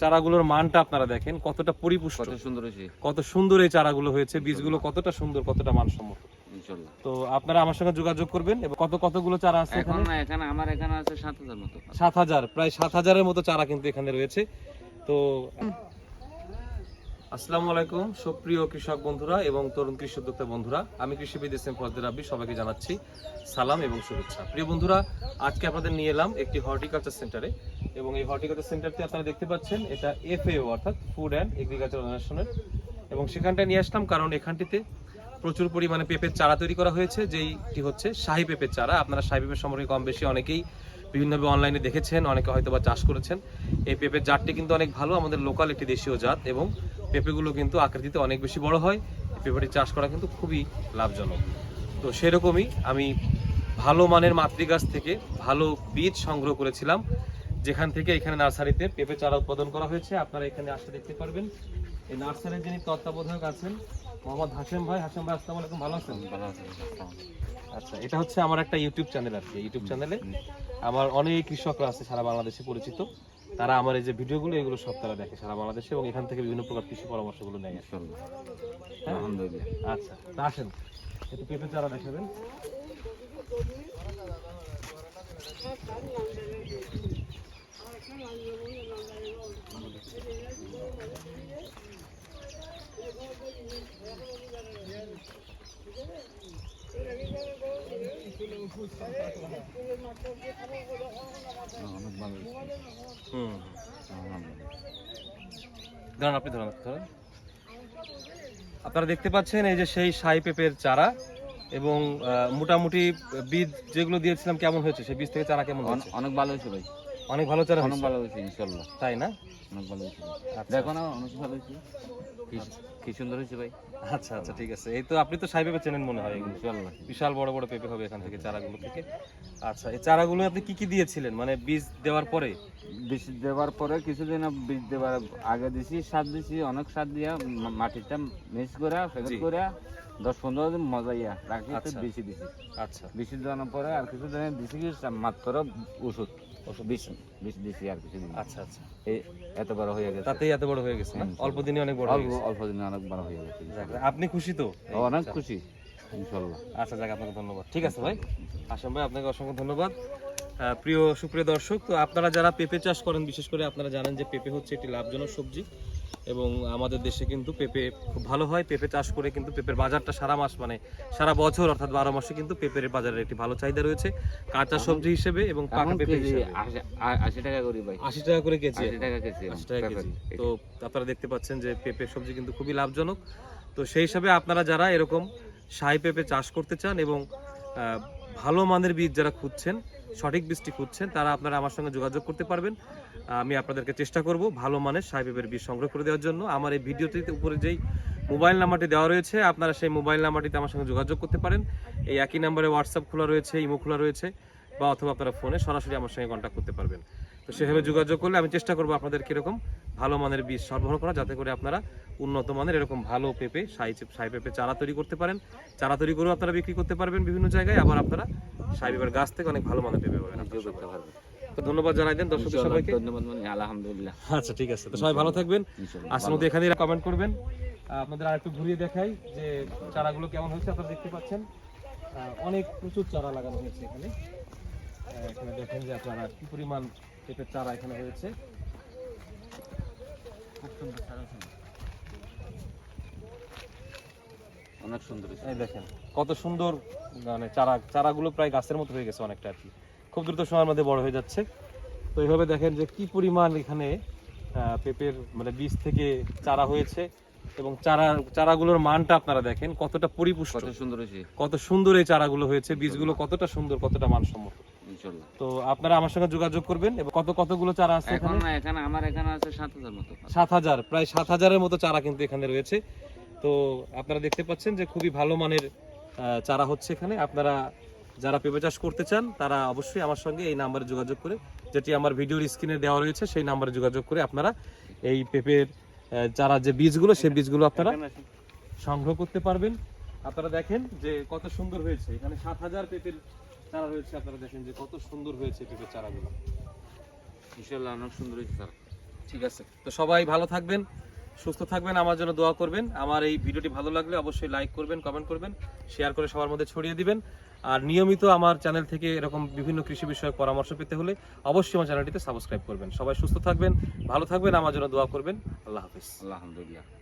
চারাগুলোর মানটা আপনারা দেখেন কতটা পরিপুষ্ট, কত সুন্দর হয়েছে, কত সুন্দর এই চারাগুলো হয়েছে, বীজগুলো কতটা সুন্দর, কতটা মানসম্মত। ইনশাআল্লাহ। তো আপনারা আমার সঙ্গে যোগাযোগ করবেন। এবং কতগুলো চারা আছে এখন এখানে? না, এখানে আমার এখানে আছে 7,000 মতো। 7,000, প্রায় 7,000-এর মতো চারা কিন্তু এখানে রয়েছে। তো আসসালামু আলাইকুম সুপ্রিয় কৃষক বন্ধুরা এবং তরুণ কৃষি উদ্যোক্তা বন্ধুরা, আমি কৃষিবিদ এস এম ফজলে রাব্বি, সবাইকে জানাচ্ছি সালাম এবং শুভেচ্ছা। প্রিয় বন্ধুরা, আজকে আপনাদের নিয়ে এলাম একটি হর্টিকালচার সেন্টারে, এবং এই হর্টিকালচার সেন্টারটি আপনারা দেখতে পাচ্ছেন এটা FAO অর্থাৎ ফুড অ্যান্ড এগ্রিকালচার অর্গানাইজেশনের। এবং সেখানটায় নিয়ে আসলাম কারণ এখানটিতে প্রচুর পরিমাণে পেঁপের চারা তৈরি করা হয়েছে, যেইটি হচ্ছে শাহী পেঁপের চারা। আপনারা শাহী পেঁপের সম্পর্কে কম বেশি অনেকেই বিভিন্নভাবে অনলাইনে দেখেছেন, অনেকে হয়তো বা চাষ করেছেন। এই পেঁপের জাতটি কিন্তু অনেক ভালো, আমাদের লোকাল একটি দেশীয় জাত, এবং পেঁপেগুলো কিন্তু আকৃতিতে অনেক বেশি বড় হয়। পেঁপেটি চাষ করা কিন্তু খুবই লাভজনক। তো সেরকমই আমি ভালো মানের মাতৃগাছ থেকে ভালো বীজ সংগ্রহ করেছিলাম, যেখান থেকে এখানে নার্সারিতে পেঁপে চারা উৎপাদন করা হয়েছে। আপনারা এখানে আসতে দেখতে পারবেন। এই নার্সারির যিনি তত্ত্বাবধায়ক আছেন মোহাম্মদ হাশেম ভাই। হাশেম ভাই, আসসালামু আলাইকুম, ভালো আছেন? ভালো আছে। আচ্ছা, এটা হচ্ছে আমার একটা ইউটিউব চ্যানেল আর কি। ইউটিউব চ্যানেলে আমার অনেক কৃষকরা আছে সারা বাংলাদেশে পরিচিত। তারা আমার এই যে ভিডিওগুলো এগুলো সব তারা দেখে সারা বাংলাদেশে, এবং এখান থেকে বিভিন্ন প্রকার কৃষি পরামর্শগুলো নেয়। ইনশাআল্লাহ, হ্যাঁ? আলহামদুলিল্লাহ। আচ্ছা, তা আসেন একটু পেঁপে চারা দেখাবেন। অনেক ভালো হয়েছে, আলহামদুলিল্লাহ। ধরেন, আপনি ধরেন। আপনারা দেখতে পাচ্ছেন এই যে সেই শাহী পেঁপের চারা, এবং মোটামুটি বীজ যেগুলো দিয়েছিলাম কেমন হয়েছে, সেই বীজ থেকে চারা কেমন হয়েছে? অনেক ভালো হয়েছে ভাই, অনেক ভালো চারা অনেক হয়েছে, ভালো হয়েছে ইনশাআল্লাহ। তাই না? অনেক ভালো হয়েছে। আচ্ছা। দেখো না, অনেক ভালো হয়েছে, কি সুন্দর হয়েছে ভাই। আচ্ছা আচ্ছা, ঠিক আছে। এই তো আপনি তো শাহী পেঁপে চেনেন মনে হয়, এগুলো ইনশাআল্লাহ বিশাল বড় বড় পেঁপে হবে এখান থেকে, চারাগুলো থেকে। আচ্ছা, এই চারাগুলো আপনি কি কি দিয়েছিলেন, মানে বীজ দেওয়ার পরে? বীজ দেওয়ার পরে কিছুদিন বীজ দেওয়ার আগে দিছি, সার দিছি, অনেক সার দিয়া মাটিটা মিক্স করে ফেলে করে 10-15 দিন মজাইয়া রাখি, আচ্ছা। বেশি দিছি। আচ্ছা বেশি দেওয়ার পরে আর কিছুদিন দিছি কি মাত্র ওষুধ বেশি দিছি আর কিছুদিন। আচ্ছা আচ্ছা, এই এত বড় হয়ে গেছে, তাতেই এত বড় হয়ে গেছে না? অল্প দিনে অনেক বড় হয়ে গেছে। অল্প দিনে অনেক বড় হয়ে গেছে। যাক, আপনি খুশি তো? অনেক খুশি ইনশাআল্লাহ। আচ্ছা, যাক, আপনাকে ধন্যবাদ। ঠিক আছে ভাই, হাশেম ভাই, আপনাকে অসংখ্য ধন্যবাদ। প্রিয় সুপ্রিয় দর্শক, তো আপনারা যারা পেঁপে চাষ করেন, বিশেষ করে আপনারা জানেন যে পেঁপে হচ্ছে একটি লাভজনক সবজি, এবং আমাদের দেশে কিন্তু পেঁপে খুব ভালো হয়। পেঁপে চাষ করে কিন্তু পেঁপের বাজারটা সারা মাস, মানে সারা বছর অর্থাৎ 12 মাসে কিন্তু পেঁপের বাজারের একটি ভালো চাহিদা রয়েছে, কাঁচা সবজি হিসেবে এবং পাকা পেঁপে হিসেবে। 80 টাকা করে ভাই, 80 টাকা করে কেজি। 80 টাকা কেজি, 80 টাকা কেজি। তো আপনারা দেখতে পাচ্ছেন যে পেঁপে সবজি কিন্তু খুবই লাভজনক। তো সেই হিসাবে আপনারা যারা এরকম শাহী পেঁপে চাষ করতে চান এবং ভালো মানের বীজ যারা খুঁজছেন, সঠিক বীজটি খুঁজছেন, তারা আপনারা আমার সঙ্গে যোগাযোগ করতে পারবেন। আমি আপনাদেরকে চেষ্টা করব ভালো মানের শাহী পেঁপের বীজ সংগ্রহ করে দেওয়ার জন্য। আমার এই ভিডিওটিতে উপরে যেই মোবাইল নাম্বারটি দেওয়া রয়েছে, আপনারা সেই মোবাইল নাম্বারটিতে আমার সঙ্গে যোগাযোগ করতে পারেন। এই একই নাম্বারে হোয়াটসঅ্যাপ খোলা রয়েছে, ইমো খোলা রয়েছে, বা অথবা আপনারা ফোনে সরাসরি আমার সঙ্গে কন্ট্যাক্ট করতে পারবেন। তো সেভাবে যোগাযোগ করলে আমি চেষ্টা করবো আপনাদের কিরকম ভালো মানের বীজ সরবরাহ করা, যাতে করে আপনারা উন্নত মানের এরকম ভালো পেঁপে শাহী পেঁপে চারা তৈরি করতে পারেন। চারা তৈরি করেও আপনারা বিক্রি করতে পারবেন বিভিন্ন জায়গায়, আবার আপনারা শাহী পেঁপের গাছ থেকে অনেক ভালো মানের পেঁপে পাবেন। করতে পারবে। তো ধন্যবাদ জানাই দেন দর্শক সবাইকে। ধন্যবাদ, আলহামদুলিল্লাহ। আচ্ছা, ঠিক আছে। তো সবাই ভালো থাকবেন। ইনশাআল্লাহ। আজকের মধ্যে এখানেই কমেন্ট করবেন। আপনাদের আরেকটু ঘুরিয়ে দেখাই যে চারাগুলো কেমন হয়েছে। আপনারা দেখতে পাচ্ছেন অনেক প্রচুর চারা লাগানো হয়েছে এখানে। এখানে দেখেন যে আপনারা কি পরিমাণ পেঁপের চারা এখানে হয়েছে। খুব সুন্দর চারা, অনেক সুন্দর। এই দেখেন কত সুন্দর, মানে চারাগুলো প্রায় গাছের মতো হয়ে গেছে অনেকটা আর কি, খুব দ্রুত সময়ের মধ্যে বড় হয়ে যাচ্ছে। তো এইভাবে দেখেন যে কি পরিমাণ এখানে পেঁপের মানে বীজ থেকে চারা হয়েছে, এবং চারাগুলোর মানটা আপনারা দেখেন কতটা পরিপুষ্ট, কত সুন্দর হয়েছে, কত সুন্দর এই চারাগুলো হয়েছে, বীজগুলো কতটা সুন্দর, কতটা মানসম্মত। ইনশাআল্লাহ। তো আপনারা আমার সঙ্গে যোগাযোগ করবেন। এবং কতগুলো চারা আছে এখন এখানে? না, এখানে আমার এখানে আছে 7,000 মতো। 7,000, প্রায় 7,000-এর মতো চারা কিন্তু এখানে রয়েছে। তো আপনারা দেখতে পাচ্ছেন যে খুবই ভালো মানের চারা হচ্ছে এখানে। আপনারা যারা পেঁপে চাষ করতে চান তারা অবশ্যই আমার সঙ্গে এই নাম্বারে যোগাযোগ করে, যেটি আমার ভিডিওর স্ক্রিনে দেওয়া রয়েছে, সেই নাম্বারে যোগাযোগ করে আপনারা এই পেঁপের চারা যে বীজগুলো, সেই বীজগুলো আপনারা সংগ্রহ করতে পারবেন। আপনারা দেখেন যে কত সুন্দর হয়েছে, এখানে 7,000 পেঁপের চারা রয়েছে। আপনারা দেখেন যে কত সুন্দর হয়েছে পেঁপের চারাগুলো। ইনশাআল্লাহ অনেক সুন্দর হয়েছে স্যার। ঠিক আছে, তো সবাই ভালো থাকবেন, সুস্থ থাকবেন, আমার জন্য দোয়া করবেন। আমার এই ভিডিওটি ভালো লাগলে অবশ্যই লাইক করবেন, কমেন্ট করবেন, শেয়ার করে সবার মধ্যে ছড়িয়ে দিবেন। আর নিয়মিত আমার চ্যানেল থেকে এরকম বিভিন্ন কৃষি বিষয়ক পরামর্শ পেতে হলে অবশ্যই আমার চ্যানেলটিতে সাবস্ক্রাইব করবেন। সবাই সুস্থ থাকবেন, ভালো থাকবেন, আমার জন্য দোয়া করবেন। আল্লাহ হাফিজ। আলহামদুলিল্লাহ।